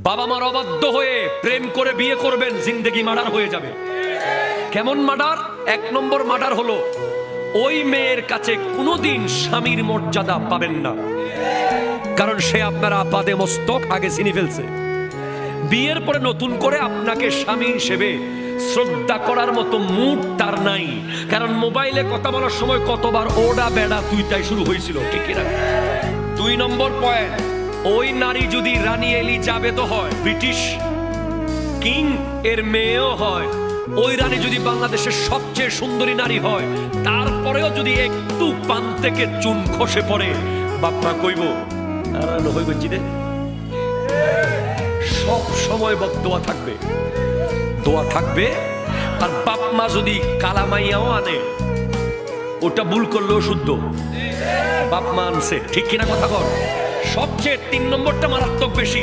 বাবা মার অবাধ্য হয়ে প্রেম করে বিয়ে করবেন, জিন্দেগি মার্ডার হয়ে যাবে। কেমন মার্ডার? 1 নম্বর মার্ডার হলো ওই মেয়ের কাছে কোনোদিন স্বামীর মর্যাদা পাবেন না, কারণ সে আপনার আপাদে মস্তক আগে চিনি ফেলছে। বিয়ের পরে নতুন করে আপনাকে স্বামী হিসেবে শ্রদ্ধা করার মতো মুড তার নাই, কারণ মোবাইলে কথা বলার সময় কতবার ওডা বেডা তুই তাই শুরু হয়েছিল, ঠিক না? 2 নম্বর পয়েন্ট, ওই নারী যদি রানী এলিজাবেথ হয়, ব্রিটিশ কিং এর মেয়েও হয়, ওই রানী যদি বাংলাদেশের সবচেয়ে সুন্দরী নারী হয়, তারপরেও যদি একটু পান থেকে চুন খসে পড়ে, বাপ্পা কইব আর হইব জিদে। সব সময় বদদোয়া থাকবে, দোয়া থাকবে। আর বাপ মা যদি কালামাইয়াও আনে, ওটা ভুল করলেও শুদ্ধ, বাপ মা আনছে, ঠিক কিনা কথা কর। সবচেয়ে 3 নম্বরটা মারাত্মক বেশি।